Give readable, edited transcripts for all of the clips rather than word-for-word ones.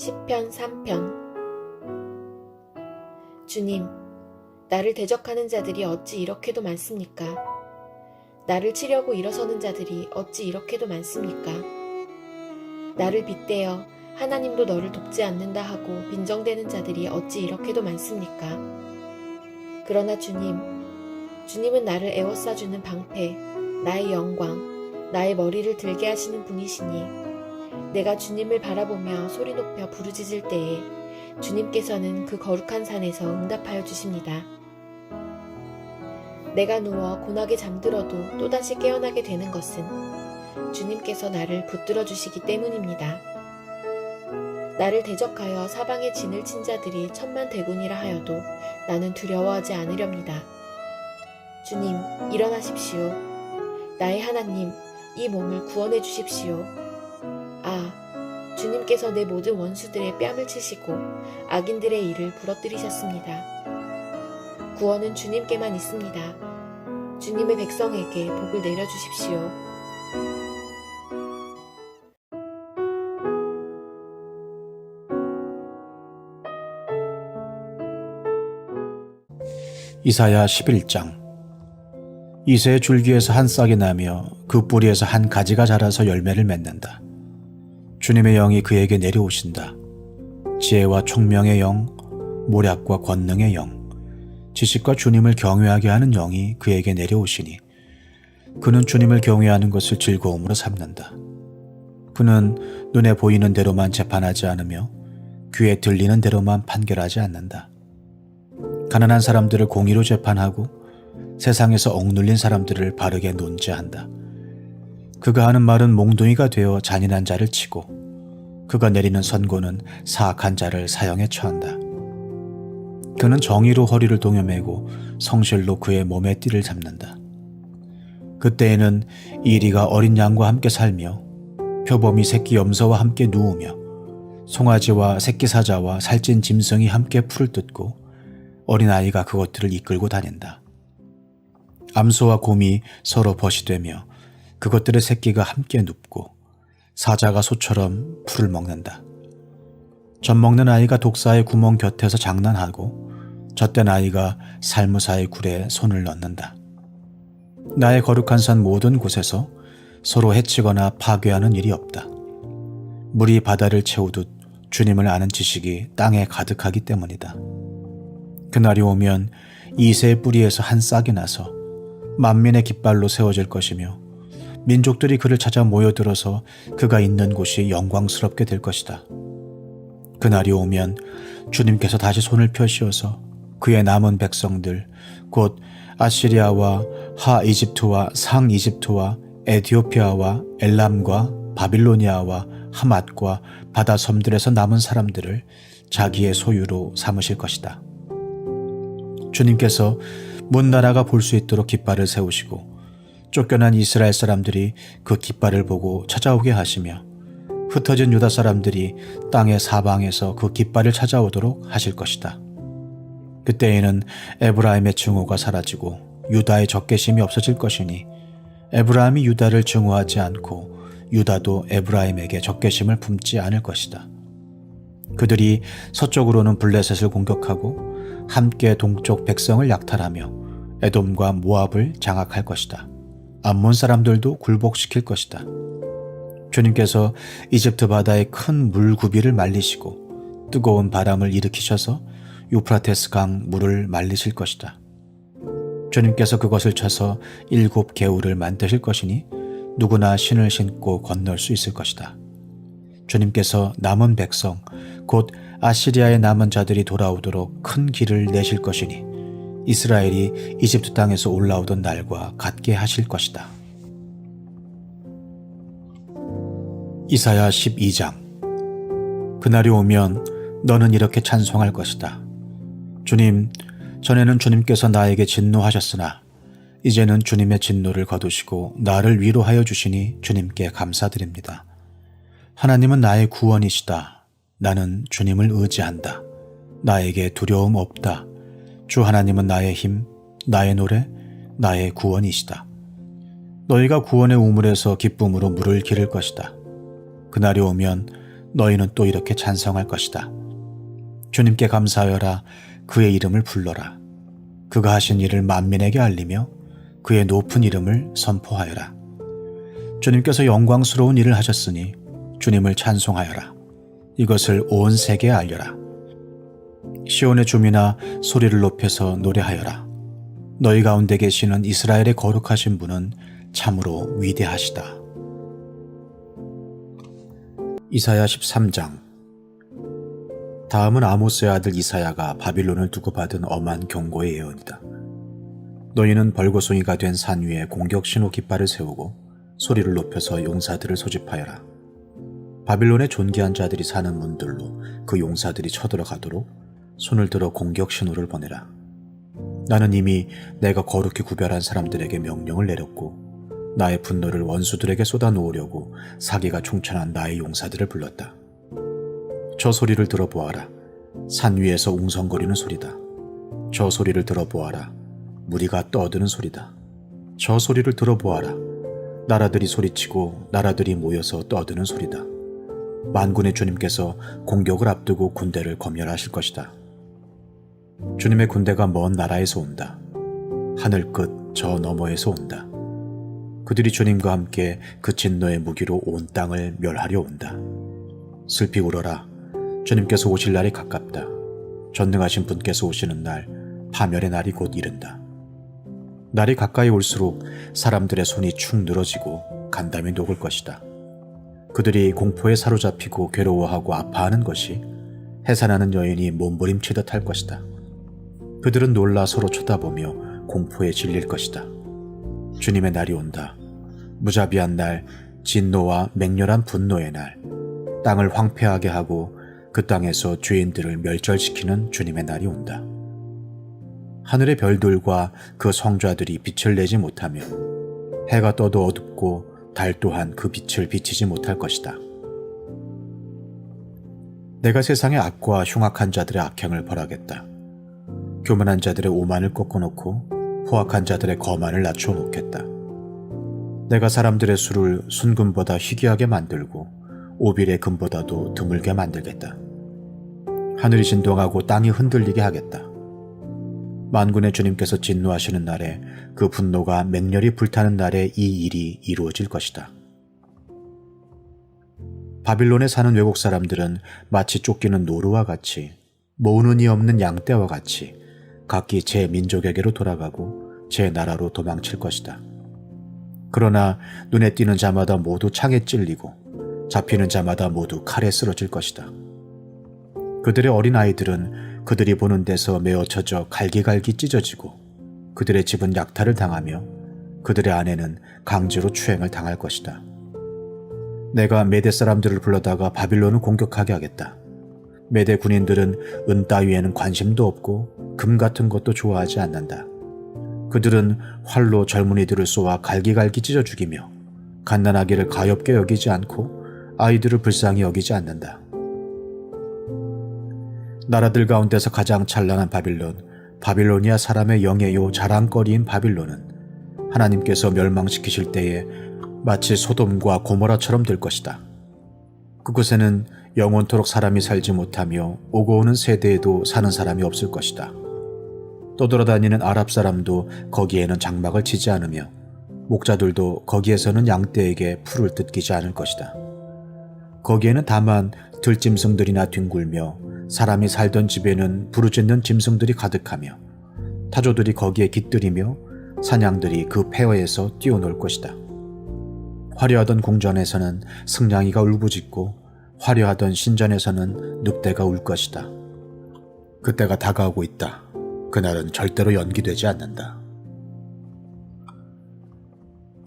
시편 3편. 주님, 나를 대적하는 자들이 어찌 이렇게도 많습니까? 나를 치려고 일어서는 자들이 어찌 이렇게도 많습니까? 나를 빗대어 하나님도 너를 돕지 않는다 하고 빈정대는 자들이 어찌 이렇게도 많습니까? 그러나 주님은 나를 에워싸주는 방패, 나의 영광, 나의 머리를 들게 하시는 분이시니 내가 주님을 바라보며 소리 높여 부르짖을 때에 주님께서는 그 거룩한 산에서 응답하여 주십니다. 내가 누워 고나게 잠들어도 또다시 깨어나게 되는 것은 주님께서 나를 붙들어 주시기 때문입니다. 나를 대적하여 사방에 진을 친 자들이 천만대군이라 하여도 나는 두려워하지 않으렵니다. 주님, 일어나십시오. 나의 하나님, 이 몸을 구원해 주십시오. 아, 주님께서 내 모든 원수들의 뺨을 치시고 악인들의 일을 부러뜨리셨습니다. 구원은 주님께만 있습니다. 주님의 백성에게 복을 내려주십시오. 이사야 11장. 이새의 줄기에서 한 싹이 나며 그 뿌리에서 한 가지가 자라서 열매를 맺는다. 주님의 영이 그에게 내려오신다. 지혜와 총명의 영, 모략과 권능의 영, 지식과 주님을 경외하게 하는 영이 그에게 내려오시니 그는 주님을 경외하는 것을 즐거움으로 삼는다. 그는 눈에 보이는 대로만 재판하지 않으며 귀에 들리는 대로만 판결하지 않는다. 가난한 사람들을 공의로 재판하고 세상에서 억눌린 사람들을 바르게 논지한다. 그가 하는 말은 몽둥이가 되어 잔인한 자를 치고 그가 내리는 선고는 사악한 자를 사형에 처한다. 그는 정의로 허리를 동여매고 성실로 그의 몸에 띠를 잡는다. 그때에는 이리가 어린 양과 함께 살며 표범이 새끼 염소와 함께 누우며 송아지와 새끼 사자와 살찐 짐승이 함께 풀을 뜯고 어린아이가 그것들을 이끌고 다닌다. 암소와 곰이 서로 벗이되며 그것들의 새끼가 함께 눕고 사자가 소처럼 풀을 먹는다. 젖먹는 아이가 독사의 구멍 곁에서 장난하고 젖된 아이가 살무사의 굴에 손을 넣는다. 나의 거룩한 산 모든 곳에서 서로 해치거나 파괴하는 일이 없다. 물이 바다를 채우듯 주님을 아는 지식이 땅에 가득하기 때문이다. 그날이 오면 이새의 뿌리에서 한 싹이 나서 만민의 깃발로 세워질 것이며 민족들이 그를 찾아 모여들어서 그가 있는 곳이 영광스럽게 될 것이다. 그날이 오면 주님께서 다시 손을 펴시어서 그의 남은 백성들 곧 아시리아와 하 이집트와 상 이집트와 에티오피아와 엘람과 바빌로니아와 하맛과 바다 섬들에서 남은 사람들을 자기의 소유로 삼으실 것이다. 주님께서 문 나라가 볼 수 있도록 깃발을 세우시고 쫓겨난 이스라엘 사람들이 그 깃발을 보고 찾아오게 하시며 흩어진 유다 사람들이 땅의 사방에서 그 깃발을 찾아오도록 하실 것이다. 그때에는 에브라임의 증오가 사라지고 유다의 적개심이 없어질 것이니 에브라임이 유다를 증오하지 않고 유다도 에브라임에게 적개심을 품지 않을 것이다. 그들이 서쪽으로는 블레셋을 공격하고 함께 동쪽 백성을 약탈하며 에돔과 모압을 장악할 것이다. 암몬 사람들도 굴복시킬 것이다. 주님께서 이집트 바다의 큰 물구비를 말리시고 뜨거운 바람을 일으키셔서 유프라테스 강 물을 말리실 것이다. 주님께서 그것을 쳐서 7 개울을 만드실 것이니 누구나 신을 신고 건널 수 있을 것이다. 주님께서 남은 백성 곧 아시리아의 남은 자들이 돌아오도록 큰 길을 내실 것이니 이스라엘이 이집트 땅에서 올라오던 날과 같게 하실 것이다. 이사야 12장. 그날이 오면 너는 이렇게 찬송할 것이다. 주님, 전에는 주님께서 나에게 진노하셨으나 이제는 주님의 진노를 거두시고 나를 위로하여 주시니 주님께 감사드립니다. 하나님은 나의 구원이시다. 나는 주님을 의지한다. 나에게 두려움 없다. 주 하나님은 나의 힘, 나의 노래, 나의 구원이시다. 너희가 구원의 우물에서 기쁨으로 물을 기를 것이다. 그날이 오면 너희는 또 이렇게 찬성할 것이다. 주님께 감사하여라. 그의 이름을 불러라. 그가 하신 일을 만민에게 알리며 그의 높은 이름을 선포하여라. 주님께서 영광스러운 일을 하셨으니 주님을 찬송하여라. 이것을 온 세계에 알려라. 시온의 주민아, 소리를 높여서 노래하여라. 너희 가운데 계시는 이스라엘의 거룩하신 분은 참으로 위대하시다. 이사야 13장. 다음은 아모스의 아들 이사야가 바빌론을 두고 받은 엄한 경고의 예언이다. 너희는 벌거숭이가 된 산 위에 공격 신호 깃발을 세우고 소리를 높여서 용사들을 소집하여라. 바빌론의 존귀한 자들이 사는 문들로 그 용사들이 쳐들어가도록 손을 들어 공격 신호를 보내라. 나는 이미 내가 거룩히 구별한 사람들에게 명령을 내렸고 나의 분노를 원수들에게 쏟아놓으려고 사기가 충천한 나의 용사들을 불렀다. 저 소리를 들어보아라. 산 위에서 웅성거리는 소리다. 저 소리를 들어보아라. 무리가 떠드는 소리다. 저 소리를 들어보아라. 나라들이 소리치고 나라들이 모여서 떠드는 소리다. 만군의 주님께서 공격을 앞두고 군대를 검열하실 것이다. 주님의 군대가 먼 나라에서 온다. 하늘 끝 저 너머에서 온다. 그들이 주님과 함께 그 진노의 무기로 온 땅을 멸하려 온다. 슬피 울어라. 주님께서 오실 날이 가깝다. 전능하신 분께서 오시는 날, 파멸의 날이 곧 이른다. 날이 가까이 올수록 사람들의 손이 축 늘어지고 간담이 녹을 것이다. 그들이 공포에 사로잡히고 괴로워하고 아파하는 것이 해산하는 여인이 몸부림치듯 할 것이다. 그들은 놀라 서로 쳐다보며 공포에 질릴 것이다. 주님의 날이 온다. 무자비한 날, 진노와 맹렬한 분노의 날, 땅을 황폐하게 하고 그 땅에서 죄인들을 멸절시키는 주님의 날이 온다. 하늘의 별들과 그 성좌들이 빛을 내지 못하며 해가 떠도 어둡고 달 또한 그 빛을 비치지 못할 것이다. 내가 세상의 악과 흉악한 자들의 악행을 벌하겠다. 교만한 자들의 오만을 꺾어놓고 포악한 자들의 거만을 낮춰놓겠다. 내가 사람들의 수를 순금보다 희귀하게 만들고 오빌의 금보다도 드물게 만들겠다. 하늘이 진동하고 땅이 흔들리게 하겠다. 만군의 주님께서 진노하시는 날에 그 분노가 맹렬히 불타는 날에 이 일이 이루어질 것이다. 바빌론에 사는 외국 사람들은 마치 쫓기는 노루와 같이 모으는 이 없는 양떼와 같이 각기 제 민족에게로 돌아가고 제 나라로 도망칠 것이다. 그러나 눈에 띄는 자마다 모두 창에 찔리고 잡히는 자마다 모두 칼에 쓰러질 것이다. 그들의 어린 아이들은 그들이 보는 데서 메어쳐져 갈기갈기 찢어지고 그들의 집은 약탈을 당하며 그들의 아내는 강제로 추행을 당할 것이다. 내가 메대 사람들을 불러다가 바빌론을 공격하게 하겠다. 메대 군인들은 은 따위에는 관심도 없고 금 같은 것도 좋아하지 않는다. 그들은 활로 젊은이들을 쏘아 갈기갈기 찢어 죽이며 갓난아기를 가엾게 여기지 않고 아이들을 불쌍히 여기지 않는다. 나라들 가운데서 가장 찬란한 바빌론, 바빌로니아 사람의 영예요 자랑거리인 바빌론은 하나님께서 멸망시키실 때에 마치 소돔과 고모라처럼 될 것이다. 그곳에는 영원토록 사람이 살지 못하며 오고 오는 세대에도 사는 사람이 없을 것이다. 떠돌아다니는 아랍 사람도 거기에는 장막을 치지 않으며 목자들도 거기에서는 양떼에게 풀을 뜯기지 않을 것이다. 거기에는 다만 들짐승들이나 뒹굴며 사람이 살던 집에는 부르짖는 짐승들이 가득하며 타조들이 거기에 깃들이며 사냥들이 그 폐허에서 뛰어놀 것이다. 화려하던 궁전에서는 승냥이가 울부짖고 화려하던 신전에서는 늑대가 울 것이다. 그때가 다가오고 있다. 그날은 절대로 연기되지 않는다.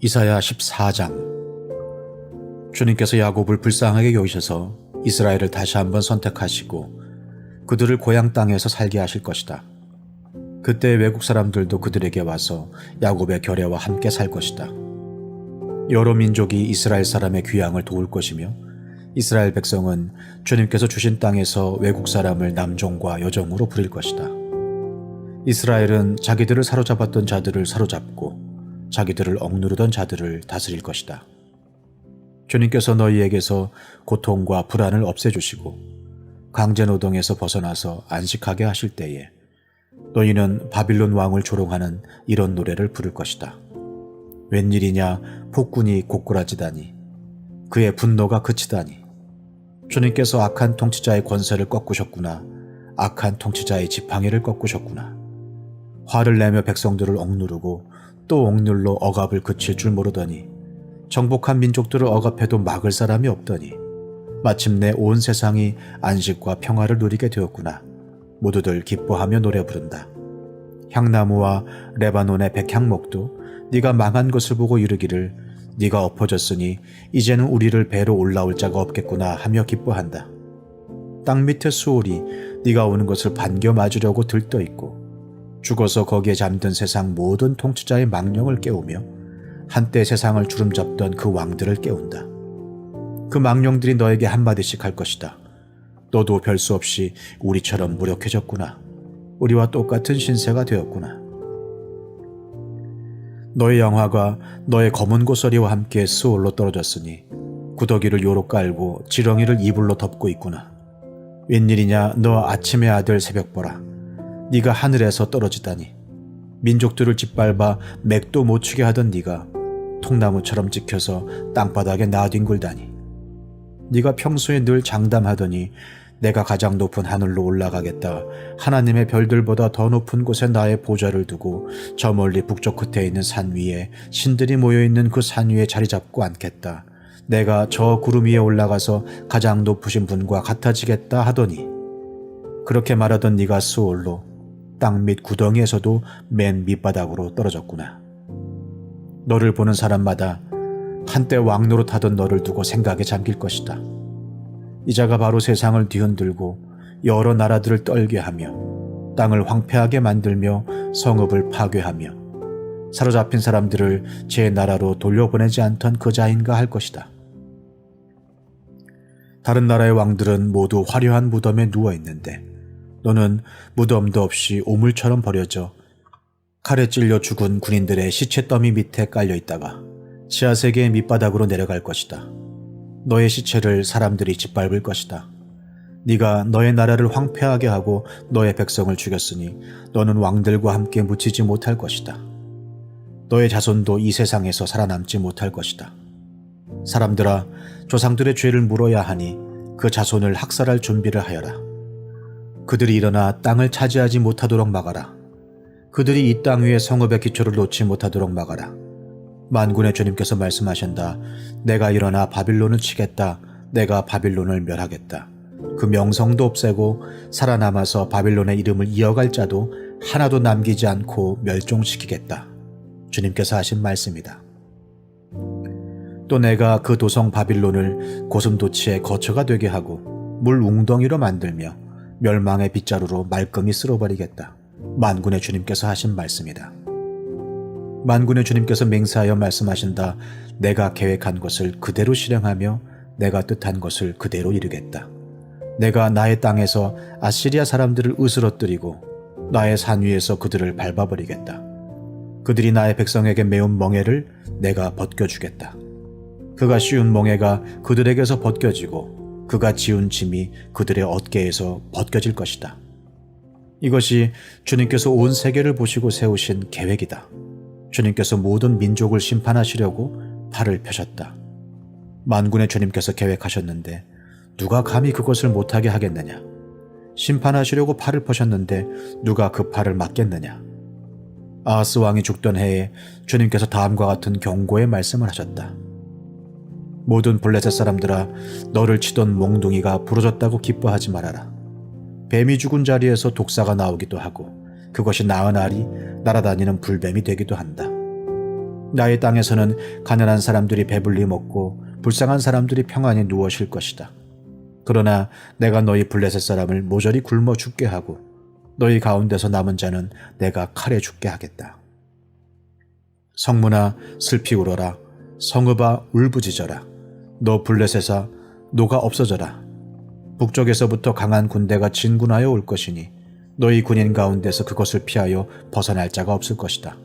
이사야 14장. 주님께서 야곱을 불쌍하게 여기셔서 이스라엘을 다시 한번 선택하시고 그들을 고향 땅에서 살게 하실 것이다. 그때 외국 사람들도 그들에게 와서 야곱의 결례와 함께 살 것이다. 여러 민족이 이스라엘 사람의 귀향을 도울 것이며 이스라엘 백성은 주님께서 주신 땅에서 외국 사람을 남종과 여종으로 부릴 것이다. 이스라엘은 자기들을 사로잡았던 자들을 사로잡고 자기들을 억누르던 자들을 다스릴 것이다. 주님께서 너희에게서 고통과 불안을 없애주시고 강제노동에서 벗어나서 안식하게 하실 때에 너희는 바빌론 왕을 조롱하는 이런 노래를 부를 것이다. 웬일이냐, 폭군이 고꾸라지다니, 그의 분노가 그치다니. 주님께서 악한 통치자의 권세를 꺾으셨구나. 악한 통치자의 지팡이를 꺾으셨구나. 화를 내며 백성들을 억누르고 또 억눌러 억압을 그칠 줄 모르더니 정복한 민족들을 억압해도 막을 사람이 없더니 마침내 온 세상이 안식과 평화를 누리게 되었구나. 모두들 기뻐하며 노래 부른다. 향나무와 레바논의 백향목도 네가 망한 것을 보고 이르기를 네가 엎어졌으니 이제는 우리를 배로 올라올 자가 없겠구나 하며 기뻐한다. 땅 밑의 수월이 네가 오는 것을 반겨 맞으려고 들떠있고 죽어서 거기에 잠든 세상 모든 통치자의 망령을 깨우며 한때 세상을 주름잡던 그 왕들을 깨운다. 그 망령들이 너에게 한마디씩 할 것이다. 너도 별 수 없이 우리처럼 무력해졌구나. 우리와 똑같은 신세가 되었구나. 너의 영화가 너의 검은 고서리와 함께 스올로 떨어졌으니 구더기를 요로 깔고 지렁이를 이불로 덮고 있구나. 웬일이냐, 너 아침의 아들 새벽보라. 네가 하늘에서 떨어지다니. 민족들을 짓밟아 맥도 못 추게 하던 네가 통나무처럼 찍혀서 땅바닥에 나뒹굴다니. 네가 평소에 늘 장담하더니 내가 가장 높은 하늘로 올라가겠다. 하나님의 별들보다 더 높은 곳에 나의 보좌를 두고 저 멀리 북쪽 끝에 있는 산 위에 신들이 모여있는 그 산 위에 자리 잡고 앉겠다. 내가 저 구름 위에 올라가서 가장 높으신 분과 같아지겠다 하더니 그렇게 말하던 네가 스올로 땅 밑 구덩이에서도 맨 밑바닥으로 떨어졌구나. 너를 보는 사람마다 한때 왕노릇하던 너를 두고 생각에 잠길 것이다. 이자가 바로 세상을 뒤흔들고 여러 나라들을 떨게 하며 땅을 황폐하게 만들며 성읍을 파괴하며 사로잡힌 사람들을 제 나라로 돌려보내지 않던 그 자인가 할 것이다. 다른 나라의 왕들은 모두 화려한 무덤에 누워있는데 너는 무덤도 없이 오물처럼 버려져 칼에 찔려 죽은 군인들의 시체 더미 밑에 깔려있다가 지하세계의 밑바닥으로 내려갈 것이다. 너의 시체를 사람들이 짓밟을 것이다. 네가 너의 나라를 황폐하게 하고 너의 백성을 죽였으니 너는 왕들과 함께 묻히지 못할 것이다. 너의 자손도 이 세상에서 살아남지 못할 것이다. 사람들아, 조상들의 죄를 물어야 하니 그 자손을 학살할 준비를 하여라. 그들이 일어나 땅을 차지하지 못하도록 막아라. 그들이 이 땅 위에 성읍의 기초를 놓지 못하도록 막아라. 만군의 주님께서 말씀하신다. 내가 일어나 바빌론을 치겠다. 내가 바빌론을 멸하겠다. 그 명성도 없애고 살아남아서 바빌론의 이름을 이어갈 자도 하나도 남기지 않고 멸종시키겠다. 주님께서 하신 말씀이다. 또 내가 그 도성 바빌론을 고슴도치의 거처가 되게 하고 물 웅덩이로 만들며 멸망의 빗자루로 말끔히 쓸어버리겠다. 만군의 주님께서 하신 말씀이다. 만군의 주님께서 맹세하여 말씀하신다. 내가 계획한 것을 그대로 실행하며 내가 뜻한 것을 그대로 이루겠다. 내가 나의 땅에서 아시리아 사람들을 으스러뜨리고 나의 산 위에서 그들을 밟아버리겠다. 그들이 나의 백성에게 매운 멍에를 내가 벗겨주겠다. 그가 씌운 멍에가 그들에게서 벗겨지고 그가 지운 짐이 그들의 어깨에서 벗겨질 것이다. 이것이 주님께서 온 세계를 보시고 세우신 계획이다. 주님께서 모든 민족을 심판하시려고 팔을 펴셨다. 만군의 주님께서 계획하셨는데 누가 감히 그것을 못하게 하겠느냐? 심판하시려고 팔을 펴셨는데 누가 그 팔을 막겠느냐? 아하스 왕이 죽던 해에 주님께서 다음과 같은 경고의 말씀을 하셨다. 모든 블레셋 사람들아, 너를 치던 몽둥이가 부러졌다고 기뻐하지 말아라. 뱀이 죽은 자리에서 독사가 나오기도 하고 그것이 나은 알이 날아다니는 불뱀이 되기도 한다. 나의 땅에서는 가난한 사람들이 배불리 먹고 불쌍한 사람들이 평안히 누워 쉴 것이다. 그러나 내가 너희 블레셋 사람을 모조리 굶어 죽게 하고 너희 가운데서 남은 자는 내가 칼에 죽게 하겠다. 성문아, 슬피 울어라. 성읍아, 울부짖어라. 너 블레셋아, 노가 없어져라. 북쪽에서부터 강한 군대가 진군하여 올 것이니 너희 군인 가운데서 그것을 피하여 벗어날 자가 없을 것이다.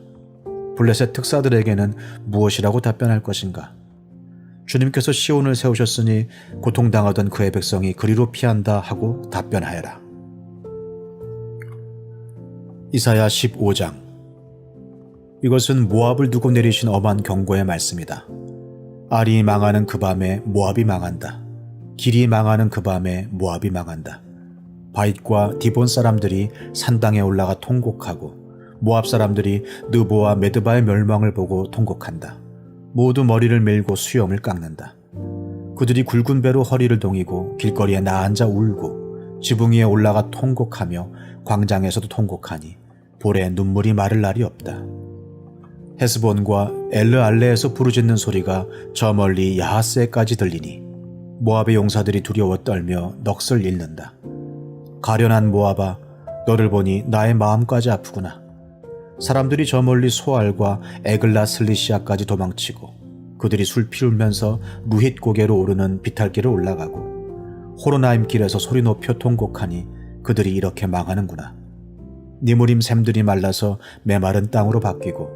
블레셋 특사들에게는 무엇이라고 답변할 것인가? 주님께서 시온을 세우셨으니 고통당하던 그의 백성이 그리로 피한다 하고 답변하여라. 이사야 15장. 이것은 모압을 두고 내리신 엄한 경고의 말씀이다. 알이 망하는 그 밤에 모압이 망한다. 길이 망하는 그 밤에 모압이 망한다. 바잇과 디본 사람들이 산당에 올라가 통곡하고 모압 사람들이 느보와 메드바의 멸망을 보고 통곡한다. 모두 머리를 밀고 수염을 깎는다. 그들이 굵은 배로 허리를 동이고 길거리에 나앉아 울고 지붕 위에 올라가 통곡하며 광장에서도 통곡하니 볼에 눈물이 마를 날이 없다. 헤스본과 엘르알레에서 부르짖는 소리가 저 멀리 야하스에까지 들리니 모압의 용사들이 두려워 떨며 넋을 잃는다. 가련한 모압아, 너를 보니 나의 마음까지 아프구나. 사람들이 저 멀리 소알과 에글라 슬리시아까지 도망치고 그들이 술피 울면서 루힛 고개로 오르는 비탈길을 올라가고 호로나임 길에서 소리 높여 통곡하니 그들이 이렇게 망하는구나. 니무림 샘들이 말라서 메마른 땅으로 바뀌고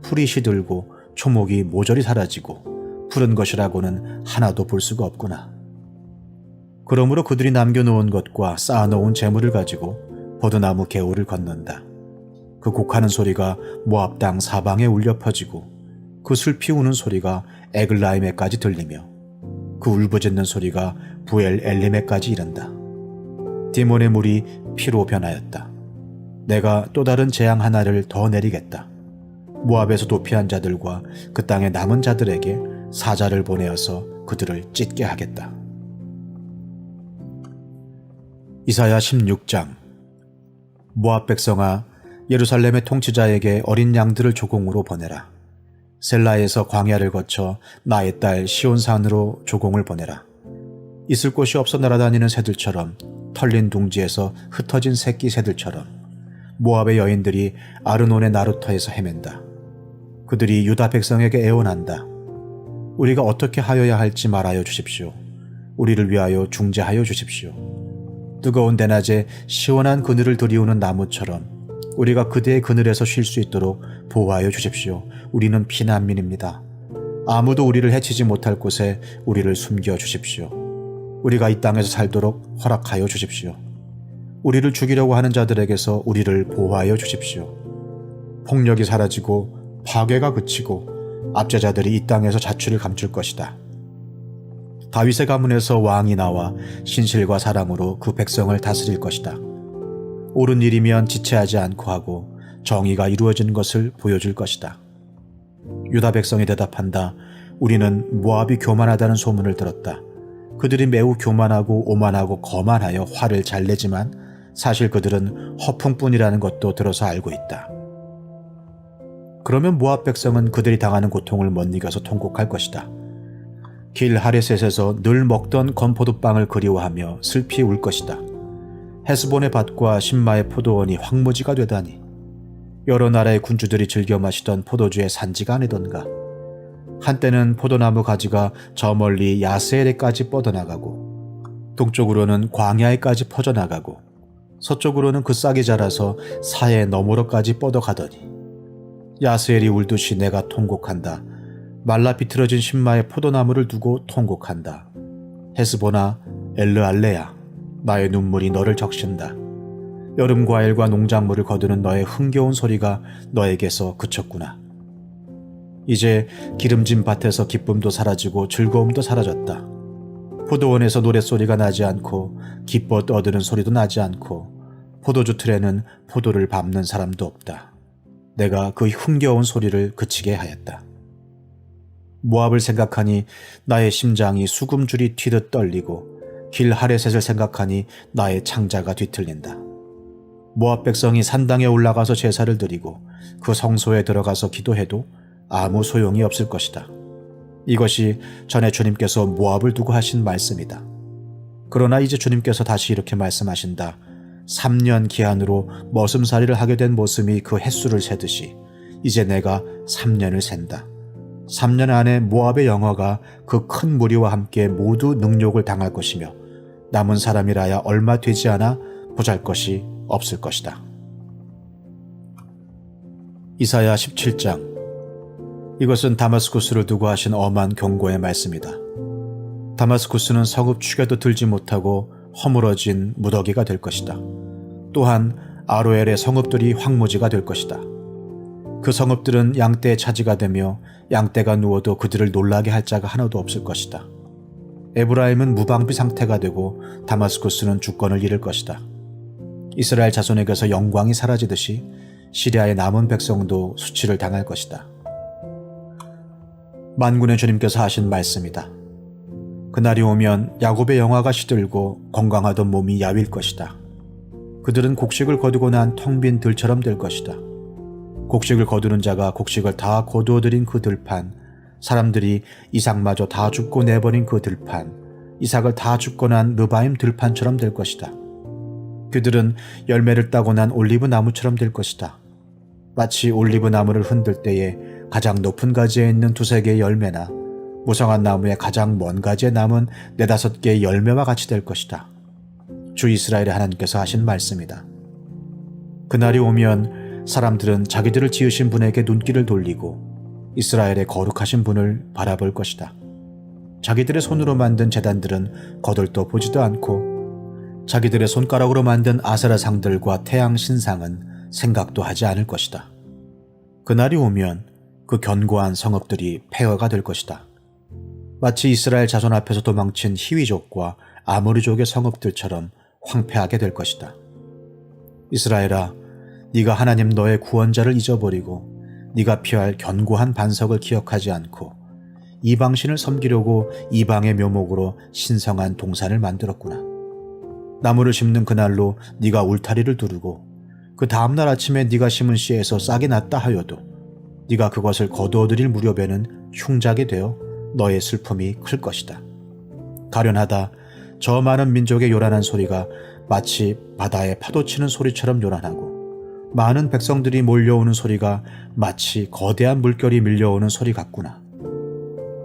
풀이 시들고 초목이 모조리 사라지고 푸른 것이라고는 하나도 볼 수가 없구나. 그러므로 그들이 남겨놓은 것과 쌓아놓은 재물을 가지고 버드나무 개울을 건넌다. 그 곡하는 소리가 모압 땅 사방에 울려 퍼지고 그 슬피 우는 소리가 에글라임에까지 들리며 그 울부짖는 소리가 부엘 엘림에까지 이른다. 디몬의 물이 피로 변하였다. 내가 또 다른 재앙 하나를 더 내리겠다. 모압에서 도피한 자들과 그 땅의 남은 자들에게 사자를 보내어서 그들을 찢게 하겠다. 이사야 16장. 모압 백성아, 예루살렘의 통치자에게 어린 양들을 조공으로 보내라. 셀라에서 광야를 거쳐 나의 딸 시온산으로 조공을 보내라. 있을 곳이 없어 날아다니는 새들처럼, 털린 둥지에서 흩어진 새끼 새들처럼 모압의 여인들이 아르논의 나루터에서 헤맨다. 그들이 유다 백성에게 애원한다. 우리가 어떻게 하여야 할지 말하여 주십시오. 우리를 위하여 중재하여 주십시오. 뜨거운 대낮에 시원한 그늘을 들이우는 나무처럼 우리가 그대의 그늘에서 쉴 수 있도록 보호하여 주십시오. 우리는 피난민입니다. 아무도 우리를 해치지 못할 곳에 우리를 숨겨 주십시오. 우리가 이 땅에서 살도록 허락하여 주십시오. 우리를 죽이려고 하는 자들에게서 우리를 보호하여 주십시오. 폭력이 사라지고 파괴가 그치고 압제자들이 이 땅에서 자취를 감출 것이다. 다윗의 가문에서 왕이 나와 신실과 사랑으로 그 백성을 다스릴 것이다. 옳은 일이면 지체하지 않고 하고 정의가 이루어진 것을 보여줄 것이다. 유다 백성이 대답한다. 우리는 모압이 교만하다는 소문을 들었다. 그들이 매우 교만하고 오만하고 거만하여 화를 잘 내지만 사실 그들은 허풍뿐이라는 것도 들어서 알고 있다. 그러면 모압 백성은 그들이 당하는 고통을 못 이겨서 통곡할 것이다. 길 하레셋에서 늘 먹던 건포도빵을 그리워하며 슬피 울 것이다. 헤스본의 밭과 신마의 포도원이 황무지가 되다니. 여러 나라의 군주들이 즐겨 마시던 포도주의 산지가 아니던가. 한때는 포도나무 가지가 저 멀리 야스엘에까지 뻗어나가고 동쪽으로는 광야에까지 퍼져나가고 서쪽으로는 그 싹이 자라서 사해 너머로까지 뻗어가더니 야스엘이 울듯이 내가 통곡한다. 말라 비틀어진 신마의 포도나무를 두고 통곡한다. 헤스보나 엘르알레야, 나의 눈물이 너를 적신다. 여름 과일과 농작물을 거두는 너의 흥겨운 소리가 너에게서 그쳤구나. 이제 기름진 밭에서 기쁨도 사라지고 즐거움도 사라졌다. 포도원에서 노랫소리가 나지 않고 기뻐 떠드는 소리도 나지 않고 포도주 틀에는 포도를 밟는 사람도 없다. 내가 그 흥겨운 소리를 그치게 하였다. 모압을 생각하니 나의 심장이 수금줄이 튀듯 떨리고 길 하레셋을 생각하니 나의 창자가 뒤틀린다. 모압 백성이 산당에 올라가서 제사를 드리고 그 성소에 들어가서 기도해도 아무 소용이 없을 것이다. 이것이 전에 주님께서 모압을 두고 하신 말씀이다. 그러나 이제 주님께서 다시 이렇게 말씀하신다. 3년 기한으로 머슴살이를 하게 된 모슴이 그 횟수를 세듯이 이제 내가 3년을 센다. 3년 안에 모압의 영화가 그 큰 무리와 함께 모두 능욕을 당할 것이며 남은 사람이라야 얼마 되지 않아 보잘것이 없을 것이다. 이사야 17장. 이것은 다마스쿠스를 두고 하신 엄한 경고의 말씀이다. 다마스쿠스는 성읍 축에도 들지 못하고 허물어진 무더기가 될 것이다. 또한 아로엘의 성읍들이 황무지가 될 것이다. 그 성읍들은 양떼의 차지가 되며 양떼가 누워도 그들을 놀라게 할 자가 하나도 없을 것이다. 에브라임은 무방비 상태가 되고 다마스쿠스는 주권을 잃을 것이다. 이스라엘 자손에게서 영광이 사라지듯이 시리아의 남은 백성도 수치를 당할 것이다. 만군의 주님께서 하신 말씀이다. 그날이 오면 야곱의 영화가 시들고 건강하던 몸이 야윌 것이다. 그들은 곡식을 거두고 난 텅 빈 들처럼 될 것이다. 곡식을 거두는 자가 곡식을 다 거두어들인 그 들판, 사람들이 이삭마저 다 줍고 내버린 그 들판, 이삭을 다 줍고 난 르바임 들판처럼 될 것이다. 그들은 열매를 따고 난 올리브 나무처럼 될 것이다. 마치 올리브 나무를 흔들 때에 가장 높은 가지에 있는 두세 개의 열매나 무성한 나무의 가장 먼 가지에 남은 네다섯 개의 열매와 같이 될 것이다. 주 이스라엘의 하나님께서 하신 말씀이다. 그날이 오면 사람들은 자기들을 지으신 분에게 눈길을 돌리고 이스라엘의 거룩하신 분을 바라볼 것이다. 자기들의 손으로 만든 제단들은 거들떠 보지도 않고 자기들의 손가락으로 만든 아세라 상들과 태양 신상은 생각도 하지 않을 것이다. 그날이 오면 그 견고한 성읍들이 폐허가 될 것이다. 마치 이스라엘 자손 앞에서 도망친 히위족과 아모리족의 성읍들처럼 황폐하게 될 것이다. 이스라엘아, 네가 하나님 너의 구원자를 잊어버리고 네가 피할 견고한 반석을 기억하지 않고 이방신을 섬기려고 이방의 묘목으로 신성한 동산을 만들었구나. 나무를 심는 그날로 네가 울타리를 두르고 그 다음날 아침에 네가 심은 씨에서 싹이 났다 하여도 네가 그것을 거두어들일 무렵에는 흉작이 되어 너의 슬픔이 클 것이다. 가련하다. 저 많은 민족의 요란한 소리가 마치 바다에 파도치는 소리처럼 요란하고 많은 백성들이 몰려오는 소리가 마치 거대한 물결이 밀려오는 소리 같구나.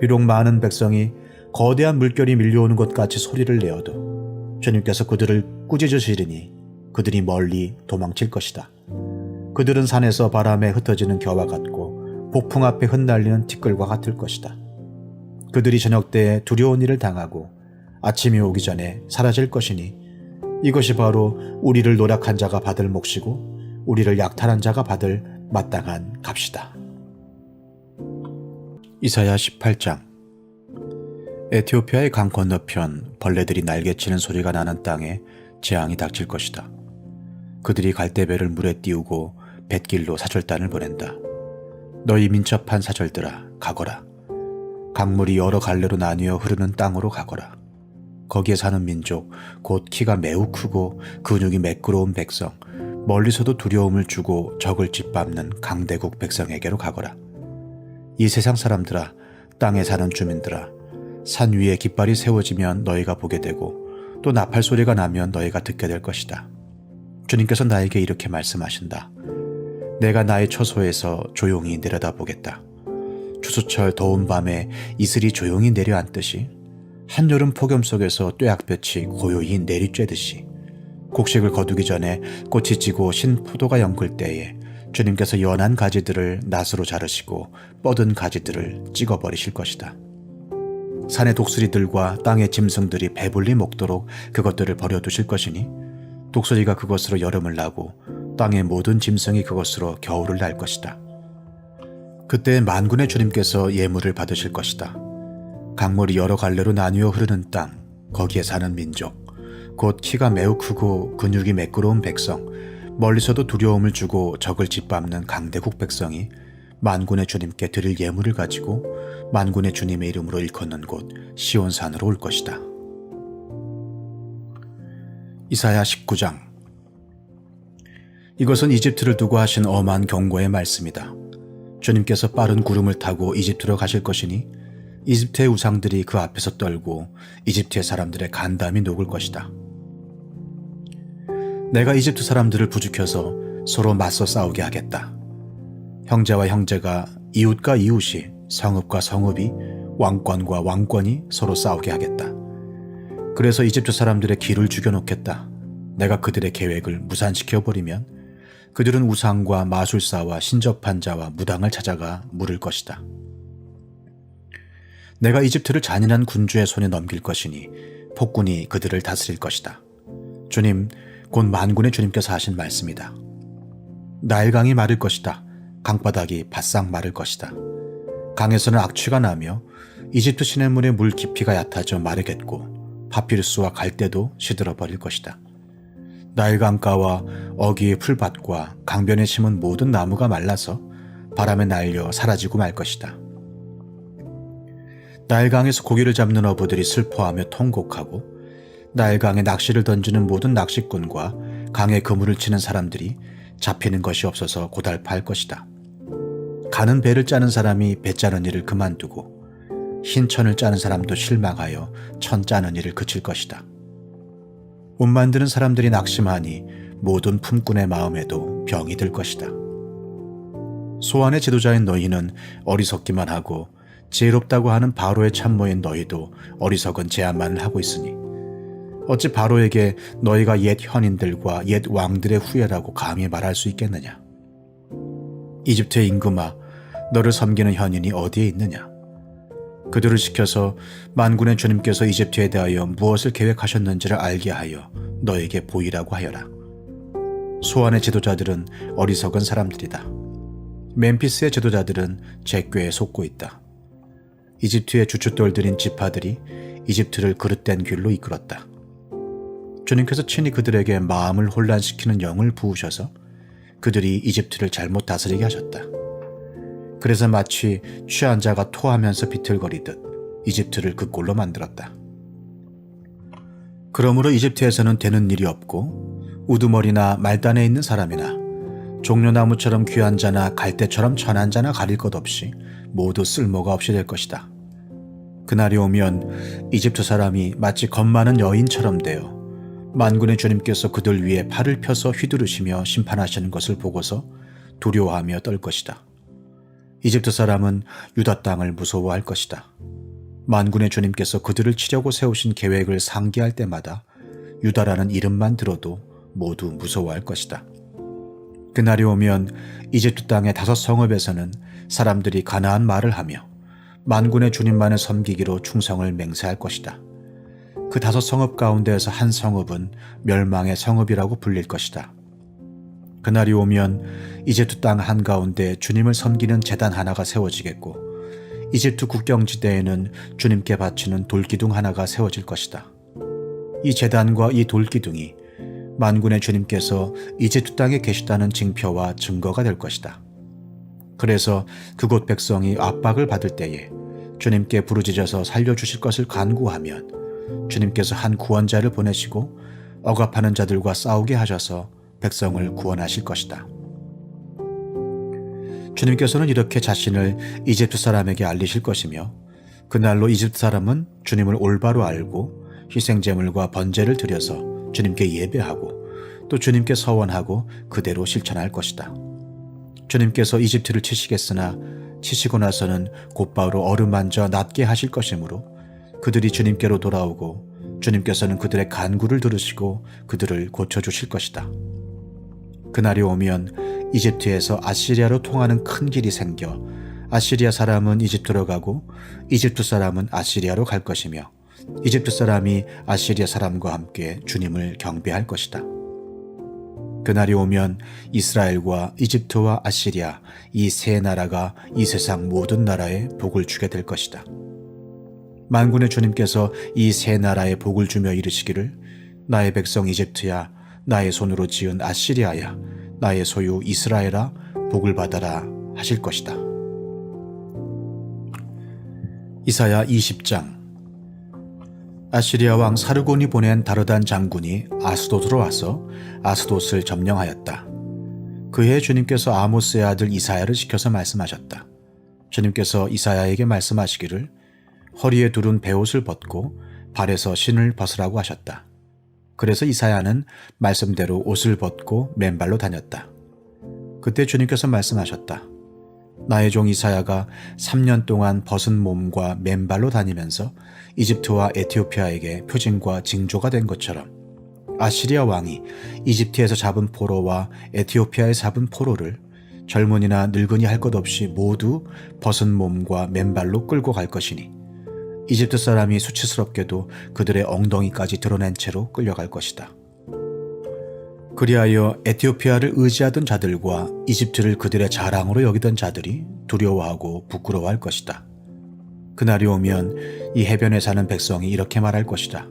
비록 많은 백성이 거대한 물결이 밀려오는 것 같이 소리를 내어도 주님께서 그들을 꾸짖으시리니 그들이 멀리 도망칠 것이다. 그들은 산에서 바람에 흩어지는 겨와 같고 폭풍 앞에 흩날리는 티끌과 같을 것이다. 그들이 저녁 때에 두려운 일을 당하고 아침이 오기 전에 사라질 것이니 이것이 바로 우리를 노력한 자가 받을 몫이고 우리를 약탈한 자가 받을 마땅한 값이다. 이사야 18장. 에티오피아의 강 건너편 벌레들이 날개치는 소리가 나는 땅에 재앙이 닥칠 것이다. 그들이 갈대배를 물에 띄우고 뱃길로 사절단을 보낸다. 너희 민첩한 사절들아, 가거라. 강물이 여러 갈래로 나뉘어 흐르는 땅으로 가거라. 거기에 사는 민족, 곧 키가 매우 크고 근육이 매끄러운 백성, 멀리서도 두려움을 주고 적을 짓밟는 강대국 백성에게로 가거라. 이 세상 사람들아, 땅에 사는 주민들아, 산 위에 깃발이 세워지면 너희가 보게 되고 또 나팔 소리가 나면 너희가 듣게 될 것이다. 주님께서 나에게 이렇게 말씀하신다. 내가 나의 처소에서 조용히 내려다보겠다. 추수철 더운 밤에 이슬이 조용히 내려앉듯이 한여름 폭염 속에서 뙤약볕이 고요히 내리쬐듯이 곡식을 거두기 전에 꽃이 지고 신 포도가 엉클 때에 주님께서 연한 가지들을 낫으로 자르시고 뻗은 가지들을 찍어버리실 것이다. 산의 독수리들과 땅의 짐승들이 배불리 먹도록 그것들을 버려두실 것이니 독수리가 그것으로 여름을 나고 땅의 모든 짐승이 그것으로 겨울을 날 것이다. 그때 만군의 주님께서 예물을 받으실 것이다. 강물이 여러 갈래로 나뉘어 흐르는 땅, 거기에 사는 민족, 곧 키가 매우 크고 근육이 매끄러운 백성, 멀리서도 두려움을 주고 적을 짓밟는 강대국 백성이 만군의 주님께 드릴 예물을 가지고 만군의 주님의 이름으로 일컫는 곳 시온산으로 올 것이다. 이사야 19장. 이것은 이집트를 두고 하신 엄한 경고의 말씀이다. 주님께서 빠른 구름을 타고 이집트로 가실 것이니 이집트의 우상들이 그 앞에서 떨고 이집트의 사람들의 간담이 녹을 것이다. 내가 이집트 사람들을 부추겨서 서로 맞서 싸우게 하겠다. 형제와 형제가, 이웃과 이웃이, 성읍과 성읍이, 왕권과 왕권이 서로 싸우게 하겠다. 그래서 이집트 사람들의 길을 죽여놓겠다. 내가 그들의 계획을 무산시켜버리면 그들은 우상과 마술사와 신접한 자와 무당을 찾아가 물을 것이다. 내가 이집트를 잔인한 군주의 손에 넘길 것이니 폭군이 그들을 다스릴 것이다. 주님, 곧 만군의 주님께서 하신 말씀이다. 나일강이 마를 것이다. 강바닥이 바싹 마를 것이다. 강에서는 악취가 나며 이집트 시냇물의 물 깊이가 얕아져 마르겠고 파피루스와 갈대도 시들어버릴 것이다. 나일강가와 어귀의 풀밭과 강변에 심은 모든 나무가 말라서 바람에 날려 사라지고 말 것이다. 나일강에서 고기를 잡는 어부들이 슬퍼하며 통곡하고 나일강에 낚시를 던지는 모든 낚시꾼과 강에 그물을 치는 사람들이 잡히는 것이 없어서 고달파할 것이다. 가는 배를 짜는 사람이 배 짜는 일을 그만두고 흰 천을 짜는 사람도 실망하여 천 짜는 일을 그칠 것이다. 옷 만드는 사람들이 낙심하니 모든 품꾼의 마음에도 병이 들 것이다. 소환의 지도자인 너희는 어리석기만 하고 지혜롭다고 하는 바로의 참모인 너희도 어리석은 제안만을 하고 있으니 어찌 바로에게 너희가 옛 현인들과 옛 왕들의 후예라고 감히 말할 수 있겠느냐? 이집트의 임금아, 너를 섬기는 현인이 어디에 있느냐? 그들을 시켜서 만군의 주님께서 이집트에 대하여 무엇을 계획하셨는지를 알게 하여 너에게 보이라고 하여라. 소환의 지도자들은 어리석은 사람들이다. 멤피스의 지도자들은 제 꾀에 속고 있다. 이집트의 주춧돌들인 지파들이 이집트를 그릇된 길로 이끌었다. 주님께서 친히 그들에게 마음을 혼란시키는 영을 부으셔서 그들이 이집트를 잘못 다스리게 하셨다. 그래서 마치 취한 자가 토하면서 비틀거리듯 이집트를 그 꼴로 만들었다. 그러므로 이집트에서는 되는 일이 없고 우두머리나 말단에 있는 사람이나 종려나무처럼 귀한 자나 갈대처럼 천한 자나 가릴 것 없이 모두 쓸모가 없이 될 것이다. 그날이 오면 이집트 사람이 마치 겁 많은 여인처럼 되어 만군의 주님께서 그들 위에 팔을 펴서 휘두르시며 심판하시는 것을 보고서 두려워하며 떨 것이다. 이집트 사람은 유다 땅을 무서워할 것이다. 만군의 주님께서 그들을 치려고 세우신 계획을 상기할 때마다 유다라는 이름만 들어도 모두 무서워할 것이다. 그날이 오면 이집트 땅의 5 성읍에서는 사람들이 가나안 말을 하며 만군의 주님만을 섬기기로 충성을 맹세할 것이다. 그 5 성읍 가운데에서 한 성읍은 멸망의 성읍이라고 불릴 것이다. 그날이 오면 이집트 땅 한가운데 주님을 섬기는 제단 하나가 세워지겠고 이집트 국경지대에는 주님께 바치는 돌기둥 하나가 세워질 것이다. 이 제단과 이 돌기둥이 만군의 주님께서 이집트 땅에 계시다는 징표와 증거가 될 것이다. 그래서 그곳 백성이 압박을 받을 때에 주님께 부르짖어서 살려주실 것을 간구하면 주님께서 한 구원자를 보내시고 억압하는 자들과 싸우게 하셔서 백성을 구원하실 것이다. 주님께서는 이렇게 자신을 이집트 사람에게 알리실 것이며 그날로 이집트 사람은 주님을 올바로 알고 희생제물과 번제를 드려서 주님께 예배하고 또 주님께 서원하고 그대로 실천할 것이다. 주님께서 이집트를 치시겠으나 치시고 나서는 곧바로 어루만져 낫게 하실 것이므로 그들이 주님께로 돌아오고 주님께서는 그들의 간구를 들으시고 그들을 고쳐주실 것이다. 그날이 오면 이집트에서 아시리아로 통하는 큰 길이 생겨 아시리아 사람은 이집트로 가고 이집트 사람은 아시리아로 갈 것이며 이집트 사람이 아시리아 사람과 함께 주님을 경배할 것이다. 그날이 오면 이스라엘과 이집트와 아시리아 이 세 나라가 이 세상 모든 나라에 복을 주게 될 것이다. 만군의 주님께서 이 세 나라에 복을 주며 이르시기를 나의 백성 이집트야, 나의 손으로 지은 아시리아야, 나의 소유 이스라엘아, 복을 받아라 하실 것이다. 이사야 20장. 아시리아 왕 사르곤이 보낸 다르단 장군이 아스돗으로 와서 아스돗을 점령하였다. 그해 주님께서 아모스의 아들 이사야를 시켜서 말씀하셨다. 주님께서 이사야에게 말씀하시기를 허리에 두른 베옷을 벗고 발에서 신을 벗으라고 하셨다. 그래서 이사야는 말씀대로 옷을 벗고 맨발로 다녔다. 그때 주님께서 말씀하셨다. 나의 종 이사야가 3년 동안 벗은 몸과 맨발로 다니면서 이집트와 에티오피아에게 표징과 징조가 된 것처럼 아시리아 왕이 이집트에서 잡은 포로와 에티오피아에서 잡은 포로를 젊은이나 늙은이 할 것 없이 모두 벗은 몸과 맨발로 끌고 갈 것이니 이집트 사람이 수치스럽게도 그들의 엉덩이까지 드러낸 채로 끌려갈 것이다. 그리하여 에티오피아를 의지하던 자들과 이집트를 그들의 자랑으로 여기던 자들이 두려워하고 부끄러워할 것이다. 그날이 오면 이 해변에 사는 백성이 이렇게 말할 것이다.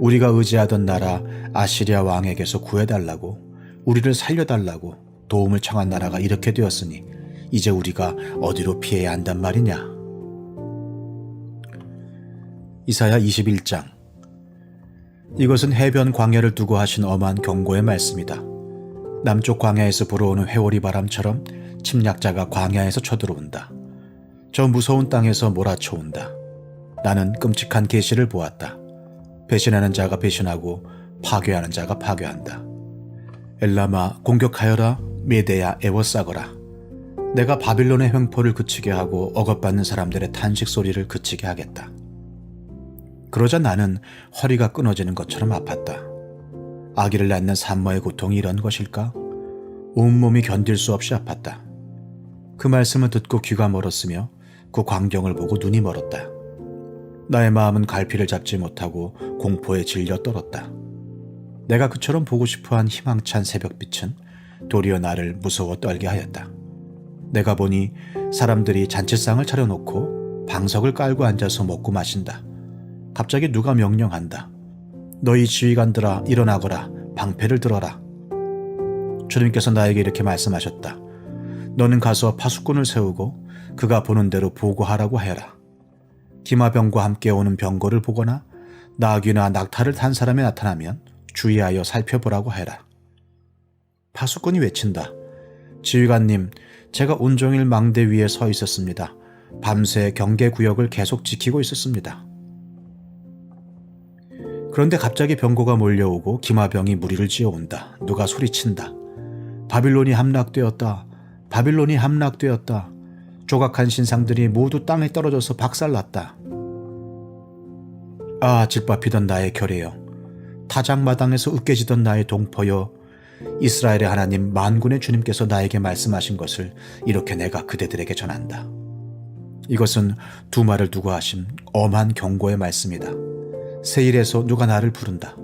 우리가 의지하던 나라 아시리아 왕에게서 구해달라고, 우리를 살려달라고 도움을 청한 나라가 이렇게 되었으니 이제 우리가 어디로 피해야 한단 말이냐. 이사야 21장. 이것은 해변 광야를 두고 하신 엄한 경고의 말씀이다. 남쪽 광야에서 불어오는 회오리 바람처럼 침략자가 광야에서 쳐들어온다. 저 무서운 땅에서 몰아쳐온다. 나는 끔찍한 계시를 보았다. 배신하는 자가 배신하고 파괴하는 자가 파괴한다. 엘라마 공격하여라, 메대야 애워싸거라. 내가 바빌론의 횡포를 그치게 하고 억압받는 사람들의 탄식 소리를 그치게 하겠다. 그러자 나는 허리가 끊어지는 것처럼 아팠다. 아기를 낳는 산모의 고통이 이런 것일까? 온몸이 견딜 수 없이 아팠다. 그 말씀을 듣고 귀가 멀었으며 그 광경을 보고 눈이 멀었다. 나의 마음은 갈피를 잡지 못하고 공포에 질려 떨었다. 내가 그처럼 보고 싶어한 희망찬 새벽빛은 도리어 나를 무서워 떨게 하였다. 내가 보니 사람들이 잔치상을 차려놓고 방석을 깔고 앉아서 먹고 마신다. 갑자기 누가 명령한다. 너희 지휘관들아 일어나거라, 방패를 들어라. 주님께서 나에게 이렇게 말씀하셨다. 너는 가서 파수꾼을 세우고 그가 보는 대로 보고하라고 해라. 기마병과 함께 오는 병거를 보거나 나귀나 낙타를 탄 사람이 나타나면 주의하여 살펴보라고 해라. 파수꾼이 외친다. 지휘관님, 제가 온종일 망대 위에 서 있었습니다. 밤새 경계구역을 계속 지키고 있었습니다. 그런데 갑자기 병거가 몰려오고 기마병이 무리를 지어온다. 누가 소리친다. 바빌론이 함락되었다. 바빌론이 함락되었다. 조각한 신상들이 모두 땅에 떨어져서 박살났다. 아, 질밥히던 나의 결의여. 타작마당에서 으깨지던 나의 동포여. 이스라엘의 하나님 만군의 주님께서 나에게 말씀하신 것을 이렇게 내가 그대들에게 전한다. 이것은 두 말을 두고 하신 엄한 경고의 말씀이다. 세일에서 누가 나를 부른다.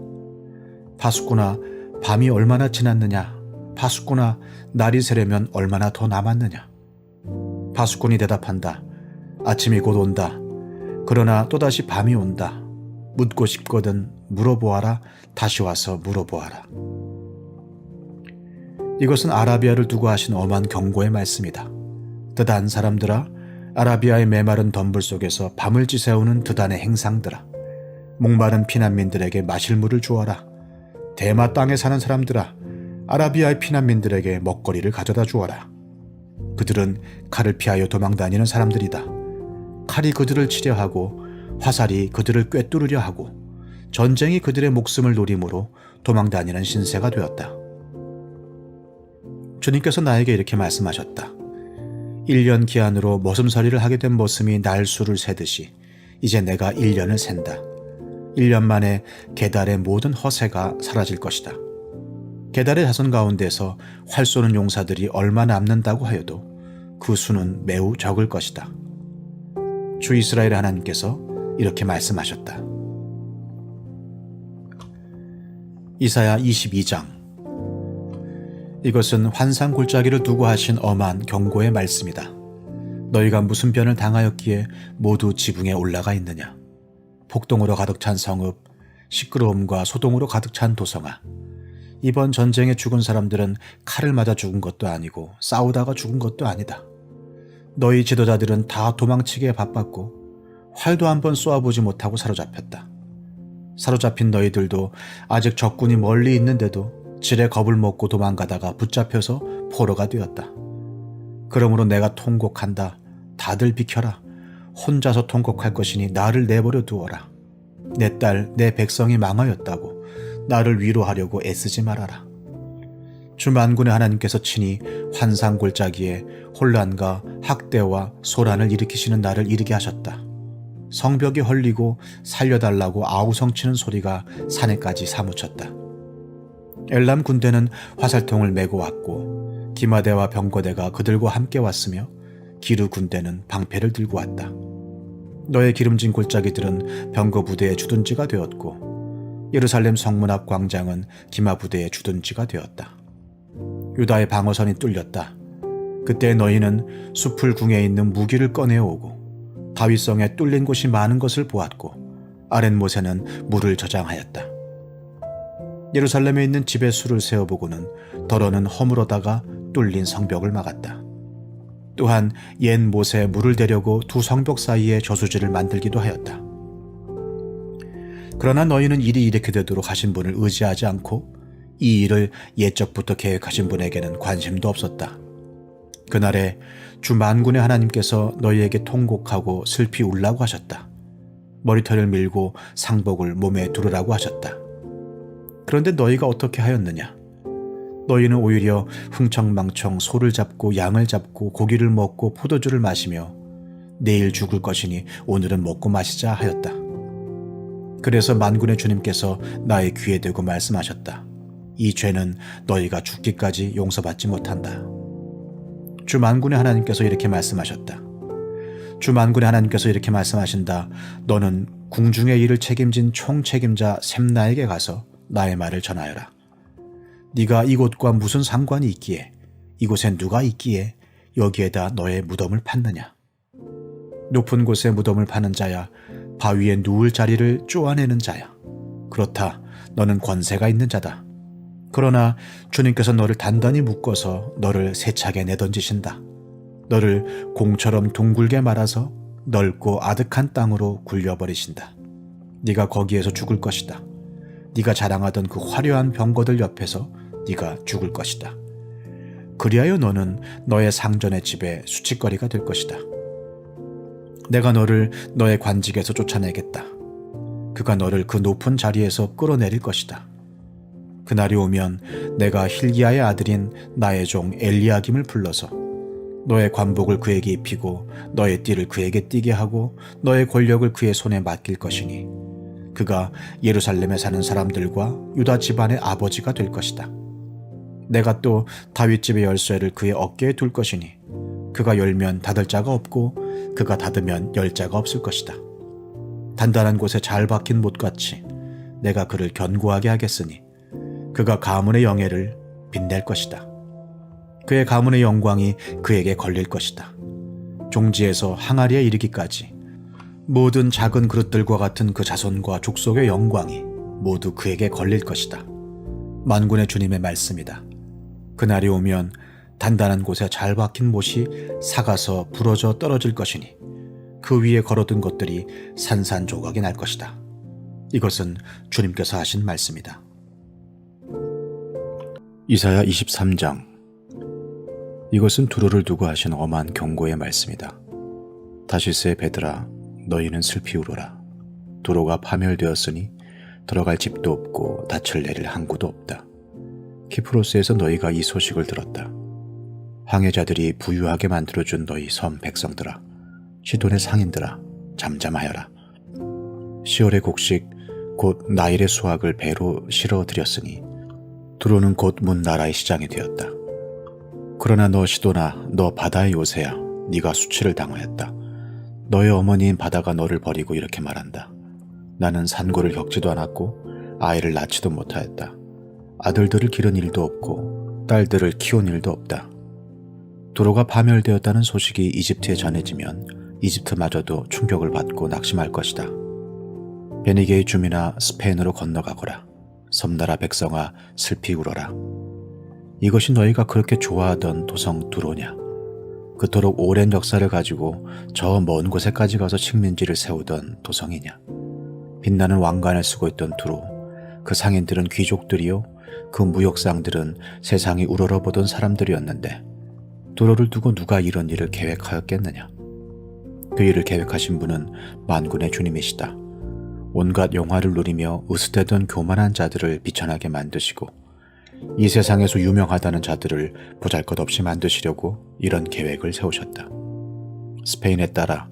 파수꾼아, 밤이 얼마나 지났느냐. 파수꾼아, 날이 새려면 얼마나 더 남았느냐. 파수꾼이 대답한다. 아침이 곧 온다. 그러나 또다시 밤이 온다. 묻고 싶거든 물어보아라. 다시 와서 물어보아라. 이것은 아라비아를 두고 하신 엄한 경고의 말씀이다. 드단 사람들아, 아라비아의 메마른 덤불 속에서 밤을 지새우는 드단의 행상들아, 목마른 피난민들에게 마실 물을 주어라. 대마 땅에 사는 사람들아, 아라비아의 피난민들에게 먹거리를 가져다 주어라. 그들은 칼을 피하여 도망다니는 사람들이다. 칼이 그들을 치려 하고 화살이 그들을 꿰뚫으려 하고 전쟁이 그들의 목숨을 노림으로 도망다니는 신세가 되었다. 주님께서 나에게 이렇게 말씀하셨다. 1년 기한으로 머슴살이를 하게 된 머슴이 날수를 세듯이 이제 내가 1년을 센다. 1년 만에 게달의 모든 허세가 사라질 것이다. 게달의 자손 가운데서 활 쏘는 용사들이 얼마 남는다고 하여도 그 수는 매우 적을 것이다. 주 이스라엘의 하나님께서 이렇게 말씀하셨다. 이사야 22장. 이것은 환상 골짜기를 두고 하신 엄한 경고의 말씀이다. 너희가 무슨 변을 당하였기에 모두 지붕에 올라가 있느냐. 폭동으로 가득 찬 성읍, 시끄러움과 소동으로 가득 찬 도성아. 이번 전쟁에 죽은 사람들은 칼을 맞아 죽은 것도 아니고 싸우다가 죽은 것도 아니다. 너희 지도자들은 다 도망치기에 바빴고 활도 한번 쏘아보지 못하고 사로잡혔다. 사로잡힌 너희들도 아직 적군이 멀리 있는데도 질에 겁을 먹고 도망가다가 붙잡혀서 포로가 되었다. 그러므로 내가 통곡한다. 다들 비켜라. 혼자서 통곡할 것이니 나를 내버려 두어라. 내 딸, 내 백성이 망하였다고 나를 위로하려고 애쓰지 말아라. 주 만군의 하나님께서 친히 환상 골짜기에 혼란과 학대와 소란을 일으키시는 날을 이르게 하셨다. 성벽이 헐리고 살려달라고 아우성치는 소리가 산에까지 사무쳤다. 엘람 군대는 화살통을 메고 왔고 기마대와 병거대가 그들과 함께 왔으며 기르 군대는 방패를 들고 왔다. 너의 기름진 골짜기들은 병거 부대의 주둔지가 되었고 예루살렘 성문 앞 광장은 기마 부대의 주둔지가 되었다. 유다의 방어선이 뚫렸다. 그때 너희는 숲을 궁에 있는 무기를 꺼내오고 다윗성에 뚫린 곳이 많은 것을 보았고 아랫못에는 물을 저장하였다. 예루살렘에 있는 집에 수를 세워보고는 더러는 허물어다가 뚫린 성벽을 막았다. 또한 옛 못에 물을 대려고 두 성벽 사이에 저수지를 만들기도 하였다. 그러나 너희는 일이 이렇게 되도록 하신 분을 의지하지 않고 이 일을 옛적부터 계획하신 분에게는 관심도 없었다. 그날에 주 만군의 하나님께서 너희에게 통곡하고 슬피 울라고 하셨다. 머리털을 밀고 상복을 몸에 두르라고 하셨다. 그런데 너희가 어떻게 하였느냐? 너희는 오히려 흥청망청 소를 잡고 양을 잡고 고기를 먹고 포도주를 마시며 내일 죽을 것이니 오늘은 먹고 마시자 하였다. 그래서 만군의 주님께서 나의 귀에 대고 말씀하셨다. 이 죄는 너희가 죽기까지 용서받지 못한다. 주 만군의 하나님께서 이렇게 말씀하셨다. 주 만군의 하나님께서 이렇게 말씀하신다. 너는 궁중의 일을 책임진 총책임자 셈나에게 가서 나의 말을 전하여라. 네가 이곳과 무슨 상관이 있기에 이곳에 누가 있기에 여기에다 너의 무덤을 팠느냐. 높은 곳에 무덤을 파는 자야 바위에 누울 자리를 쪼아내는 자야. 그렇다. 너는 권세가 있는 자다. 그러나 주님께서 너를 단단히 묶어서 너를 세차게 내던지신다. 너를 공처럼 둥글게 말아서 넓고 아득한 땅으로 굴려버리신다. 네가 거기에서 죽을 것이다. 네가 자랑하던 그 화려한 병거들 옆에서 네가 죽을 것이다. 그리하여 너는 너의 상전의 집에 수치거리가 될 것이다. 내가 너를 너의 관직에서 쫓아내겠다. 그가 너를 그 높은 자리에서 끌어내릴 것이다. 그날이 오면 내가 힐기야의 아들인 나의 종 엘리야김을 불러서 너의 관복을 그에게 입히고 너의 띠를 그에게 띠게 하고 너의 권력을 그의 손에 맡길 것이니 그가 예루살렘에 사는 사람들과 유다 집안의 아버지가 될 것이다. 내가 또 다윗집의 열쇠를 그의 어깨에 둘 것이니 그가 열면 닫을 자가 없고 그가 닫으면 열 자가 없을 것이다. 단단한 곳에 잘 박힌 못같이 내가 그를 견고하게 하겠으니 그가 가문의 영예를 빛낼 것이다. 그의 가문의 영광이 그에게 걸릴 것이다. 종지에서 항아리에 이르기까지 모든 작은 그릇들과 같은 그 자손과 족속의 영광이 모두 그에게 걸릴 것이다. 만군의 주님의 말씀이다. 그날이 오면 단단한 곳에 잘 박힌 못이 삭아서 부러져 떨어질 것이니 그 위에 걸어둔 것들이 산산조각이 날 것이다. 이것은 주님께서 하신 말씀이다. 이사야 23장. 이것은 두로를 두고 하신 엄한 경고의 말씀이다. 다시스의 배들아, 너희는 슬피 울어라. 두로가 파멸되었으니 들어갈 집도 없고 닻을 내릴 항구도 없다. 키프로스에서 너희가 이 소식을 들었다. 황해자들이 부유하게 만들어준 너희 섬 백성들아, 시돈의 상인들아, 잠잠하여라. 시월의 곡식 곧 나일의 수확을 배로 실어드렸으니 두로는 곧 문 나라의 시장이 되었다. 그러나 너 시도나 너 바다의 요새야, 네가 수치를 당하였다. 너의 어머니인 바다가 너를 버리고 이렇게 말한다. 나는 산고를 겪지도 않았고 아이를 낳지도 못하였다. 아들들을 기른 일도 없고 딸들을 키운 일도 없다. 두로가 파멸되었다는 소식이 이집트에 전해지면 이집트마저도 충격을 받고 낙심할 것이다. 베니게의 주민아, 스페인으로 건너가거라. 섬나라 백성아, 슬피 울어라. 이것이 너희가 그렇게 좋아하던 도성 두로냐? 그토록 오랜 역사를 가지고 저 먼 곳에까지 가서 식민지를 세우던 도성이냐? 빛나는 왕관을 쓰고 있던 두로, 그 상인들은 귀족들이요, 그 무역상들은 세상이 우러러보던 사람들이었는데 두로를 두고 누가 이런 일을 계획하였겠느냐? 그 일을 계획하신 분은 만군의 주님이시다. 온갖 영화를 누리며 으스대던 교만한 자들을 비천하게 만드시고 이 세상에서 유명하다는 자들을 보잘것없이 만드시려고 이런 계획을 세우셨다. 스페인에 따라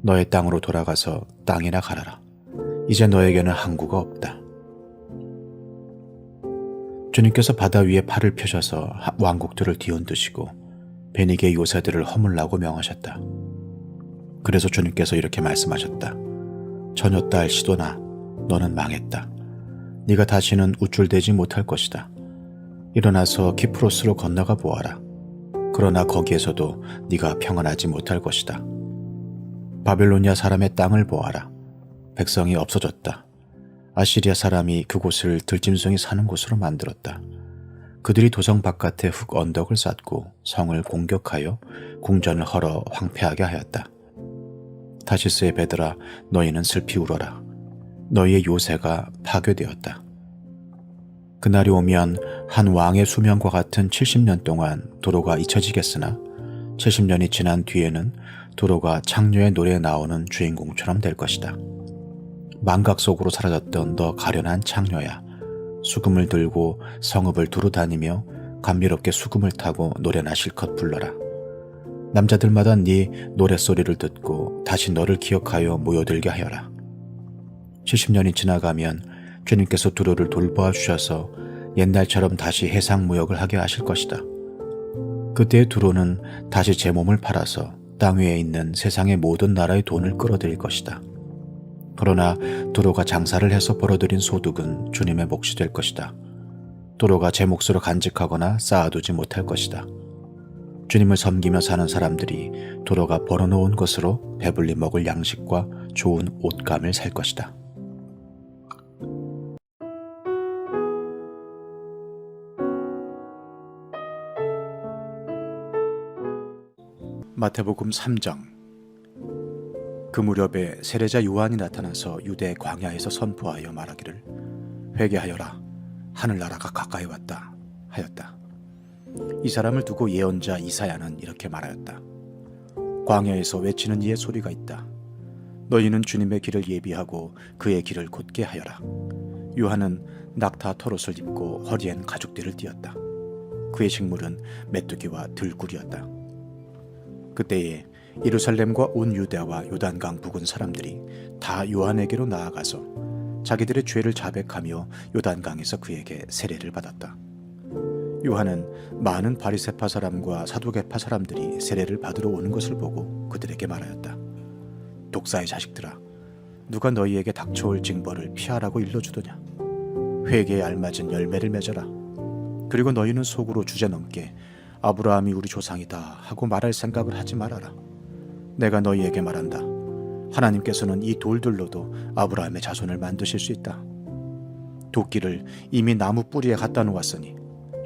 너의 땅으로 돌아가서 땅이나 갈아라. 이제 너에게는 항구가 없다. 주님께서 바다 위에 팔을 펴셔서 왕국들을 뒤흔드시고 베니게의 요새들을 허물라고 명하셨다. 그래서 주님께서 이렇게 말씀하셨다. 처녀 딸 시도나, 너는 망했다. 네가 다시는 우쭐대지 못할 것이다. 일어나서 키프로스로 건너가 보아라. 그러나 거기에서도 네가 평안하지 못할 것이다. 바벨로니아 사람의 땅을 보아라. 백성이 없어졌다. 아시리아 사람이 그곳을 들짐승이 사는 곳으로 만들었다. 그들이 도성 바깥에 흙 언덕을 쌓고 성을 공격하여 궁전을 헐어 황폐하게 하였다. 타시스의 배들아, 너희는 슬피 울어라. 너희의 요새가 파괴되었다. 그날이 오면 한 왕의 수명과 같은 70년 동안 도로가 잊혀지겠으나 70년이 지난 뒤에는 도로가 창녀의 노래에 나오는 주인공처럼 될 것이다. 망각 속으로 사라졌던 너 가련한 창녀야. 수금을 들고 성읍을 두루 다니며 감미롭게 수금을 타고 노래나 실컷 불러라. 남자들마다 네 노랫소리를 듣고 다시 너를 기억하여 모여들게 하여라. 70년이 지나가면 주님께서 두로를 돌보아 주셔서 옛날처럼 다시 해상무역을 하게 하실 것이다. 그때 두로는 다시 제 몸을 팔아서 땅 위에 있는 세상의 모든 나라의 돈을 끌어들일 것이다. 그러나 두로가 장사를 해서 벌어들인 소득은 주님의 몫이 될 것이다. 두로가 제 몫으로 간직하거나 쌓아두지 못할 것이다. 주님을 섬기며 사는 사람들이 두로가 벌어놓은 것으로 배불리 먹을 양식과 좋은 옷감을 살 것이다. 마태복음 3장. 그 무렵에 세례자 요한이 나타나서 유대 광야에서 선포하여 말하기를 회개하여라, 하늘나라가 가까이 왔다 하였다. 이 사람을 두고 예언자 이사야는 이렇게 말하였다. 광야에서 외치는 이의 소리가 있다. 너희는 주님의 길을 예비하고 그의 길을 곧게 하여라. 요한은 낙타 털옷을 입고 허리엔 가죽띠를 띠었다. 그의 식물은 메뚜기와 들꿀이었다. 그때에 예루살렘과 온 유대와 요단강 부근 사람들이 다 요한에게로 나아가서 자기들의 죄를 자백하며 요단강에서 그에게 세례를 받았다. 요한은 많은 바리새파 사람과 사두개파 사람들이 세례를 받으러 오는 것을 보고 그들에게 말하였다. 독사의 자식들아, 누가 너희에게 닥쳐올 징벌을 피하라고 일러주더냐? 회개에 알맞은 열매를 맺어라. 그리고 너희는 속으로 주제넘게 아브라함이 우리 조상이다 하고 말할 생각을 하지 말아라. 내가 너희에게 말한다. 하나님께서는 이 돌들로도 아브라함의 자손을 만드실 수 있다. 도끼를 이미 나무 뿌리에 갖다 놓았으니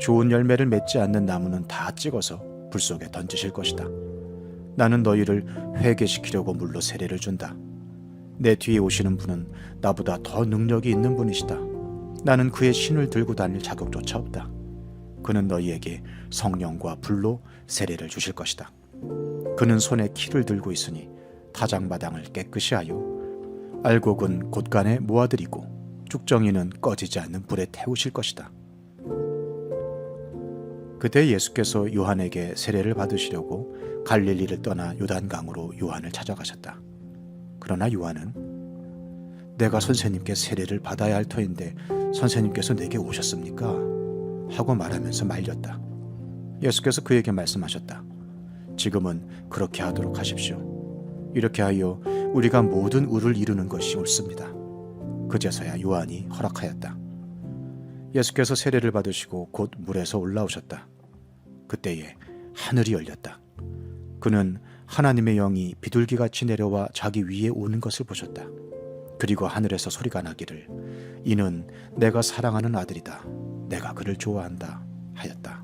좋은 열매를 맺지 않는 나무는 다 찍어서 불 속에 던지실 것이다. 나는 너희를 회개시키려고 물로 세례를 준다. 내 뒤에 오시는 분은 나보다 더 능력이 있는 분이시다. 나는 그의 신을 들고 다닐 자격조차 없다. 그는 너희에게 성령과 불로 세례를 주실 것이다. 그는 손에 키를 들고 있으니 타작마당을 깨끗이 하여 알곡은 곳간에 모아들이고 쭉정이는 꺼지지 않는 불에 태우실 것이다. 그때 예수께서 요한에게 세례를 받으시려고 갈릴리를 떠나 요단강으로 요한을 찾아가셨다. 그러나 요한은 내가 선생님께 세례를 받아야 할 터인데 선생님께서 내게 오셨습니까? 하고 말하면서 말렸다. 예수께서 그에게 말씀하셨다. 지금은 그렇게 하도록 하십시오. 이렇게 하여 우리가 모든 의를 이루는 것이 옳습니다. 그제서야 요한이 허락하였다. 예수께서 세례를 받으시고 곧 물에서 올라오셨다. 그때에 하늘이 열렸다. 그는 하나님의 영이 비둘기같이 내려와 자기 위에 오는 것을 보셨다. 그리고 하늘에서 소리가 나기를 이는 내가 사랑하는 아들이다. 내가 그를 좋아한다 하였다.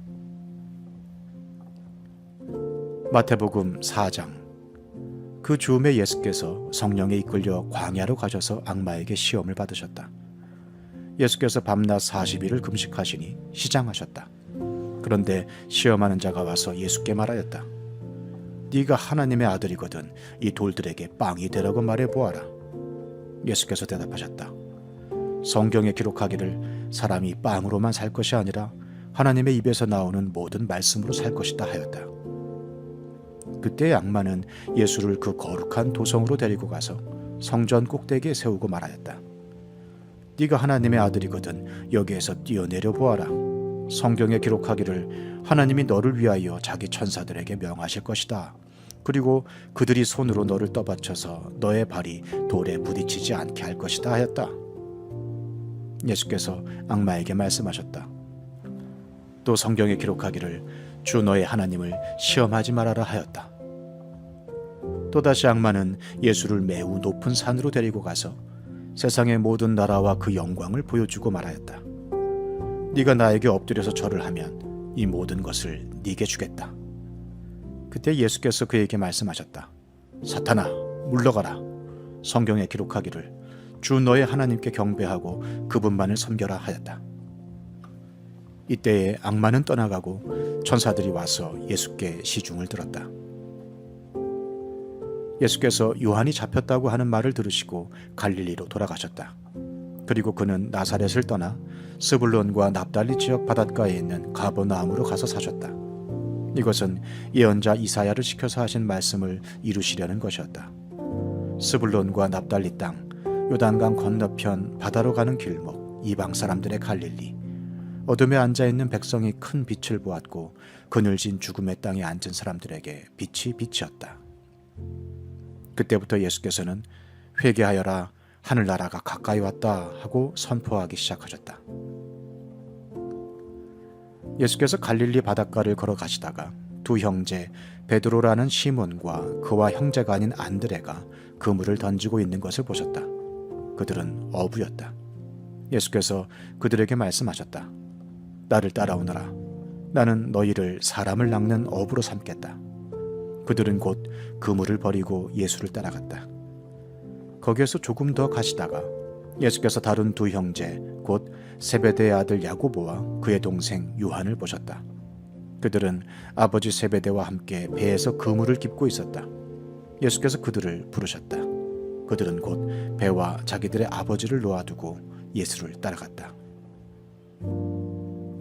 마태복음 4장. 그 즈음에 예수께서 성령에 이끌려 광야로 가셔서 악마에게 시험을 받으셨다. 예수께서 밤낮 40일을 금식하시니 시장하셨다. 그런데 시험하는 자가 와서 예수께 말하였다. 네가 하나님의 아들이거든 이 돌들에게 빵이 되라고 말해보아라. 예수께서 대답하셨다. 성경에 기록하기를 사람이 빵으로만 살 것이 아니라 하나님의 입에서 나오는 모든 말씀으로 살 것이다 하였다. 그때 악마는 예수를 그 거룩한 도성으로 데리고 가서 성전 꼭대기에 세우고 말하였다. 네가 하나님의 아들이거든 여기에서 뛰어내려 보아라. 성경에 기록하기를 하나님이 너를 위하여 자기 천사들에게 명하실 것이다. 그리고 그들이 손으로 너를 떠받쳐서 너의 발이 돌에 부딪히지 않게 할 것이다 하였다. 예수께서 악마에게 말씀하셨다. 또 성경에 기록하기를 주 너의 하나님을 시험하지 말아라 하였다. 또다시 악마는 예수를 매우 높은 산으로 데리고 가서 세상의 모든 나라와 그 영광을 보여주고 말하였다. 네가 나에게 엎드려서 절을 하면 이 모든 것을 네게 주겠다. 그때 예수께서 그에게 말씀하셨다. 사탄아, 물러가라. 성경에 기록하기를 주 너의 하나님께 경배하고 그분만을 섬겨라 하였다. 이때에 악마는 떠나가고 천사들이 와서 예수께 시중을 들었다. 예수께서 요한이 잡혔다고 하는 말을 들으시고 갈릴리로 돌아가셨다. 그리고 그는 나사렛을 떠나 스불론과 납달리 지역 바닷가에 있는 가버나움으로 가서 사셨다. 이것은 예언자 이사야를 시켜서 하신 말씀을 이루시려는 것이었다. 스불론과 납달리 땅, 요단강 건너편 바다로 가는 길목, 이방 사람들의 갈릴리. 어둠에 앉아있는 백성이 큰 빛을 보았고 그늘진 죽음의 땅에 앉은 사람들에게 빛이 빛이었다. 그때부터 예수께서는 회개하여라, 하늘나라가 가까이 왔다 하고 선포하기 시작하셨다. 예수께서 갈릴리 바닷가를 걸어가시다가 두 형제 베드로라는 시몬과 그와 형제가 아닌 안드레가 그물을 던지고 있는 것을 보셨다. 그들은 어부였다. 예수께서 그들에게 말씀하셨다. 나를 따라오너라. 나는 너희를 사람을 낚는 어부로 삼겠다. 그들은 곧 그물을 버리고 예수를 따라갔다. 거기에서 조금 더 가시다가 예수께서 다른 두 형제 곧 세베대의 아들 야고보와 그의 동생 요한을 보셨다. 그들은 아버지 세베대와 함께 배에서 그물을 깁고 있었다. 예수께서 그들을 부르셨다. 그들은 곧 배와 자기들의 아버지를 놓아두고 예수를 따라갔다.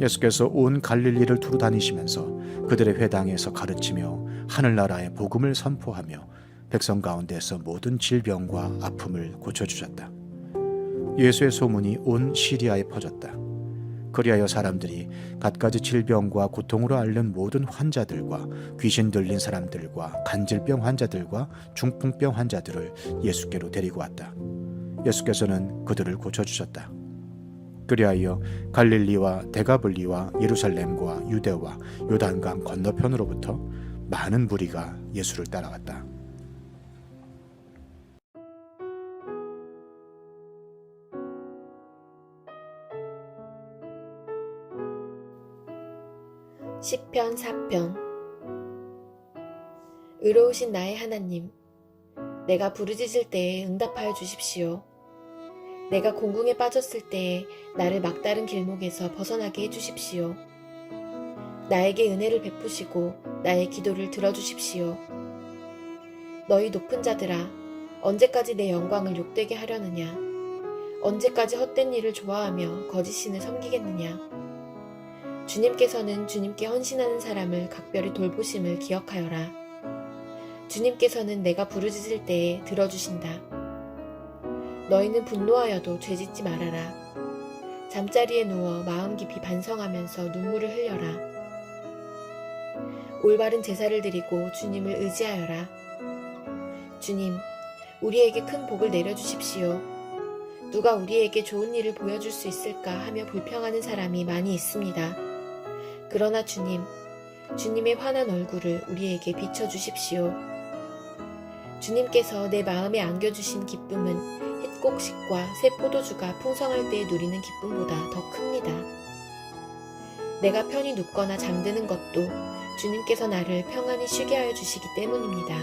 예수께서 온 갈릴리를 두루 다니시면서 그들의 회당에서 가르치며 하늘나라의 복음을 선포하며 백성 가운데서 모든 질병과 아픔을 고쳐주셨다. 예수의 소문이 온 시리아에 퍼졌다. 그리하여 사람들이 갖가지 질병과 고통으로 앓는 모든 환자들과 귀신 들린 사람들과 간질병 환자들과 중풍병 환자들을 예수께로 데리고 왔다. 예수께서는 그들을 고쳐주셨다. 그리하여 갈릴리와 데가블리와 예루살렘과 유대와 요단강 건너편으로부터 많은 무리가 예수를 따라왔다. 시편 4편. 의로우신 나의 하나님, 내가 부르짖을 때에 응답하여 주십시오. 내가 공궁에 빠졌을 때에 나를 막다른 길목에서 벗어나게 해주십시오. 나에게 은혜를 베푸시고 나의 기도를 들어주십시오. 너희 높은 자들아, 언제까지 내 영광을 욕되게 하려느냐? 언제까지 헛된 일을 좋아하며 거짓신을 섬기겠느냐? 주님께서는 주님께 헌신하는 사람을 각별히 돌보심을 기억하여라. 주님께서는 내가 부르짖을 때에 들어주신다. 너희는 분노하여도 죄짓지 말아라. 잠자리에 누워 마음 깊이 반성하면서 눈물을 흘려라. 올바른 제사를 드리고 주님을 의지하여라. 주님, 우리에게 큰 복을 내려주십시오. 누가 우리에게 좋은 일을 보여줄 수 있을까 하며 불평하는 사람이 많이 있습니다. 그러나 주님, 주님의 환한 얼굴을 우리에게 비춰주십시오. 주님께서 내 마음에 안겨주신 기쁨은 햇곡식과 새 포도주가 풍성할 때에 누리는 기쁨보다 더 큽니다. 내가 편히 눕거나 잠드는 것도 주님께서 나를 평안히 쉬게 하여 주시기 때문입니다.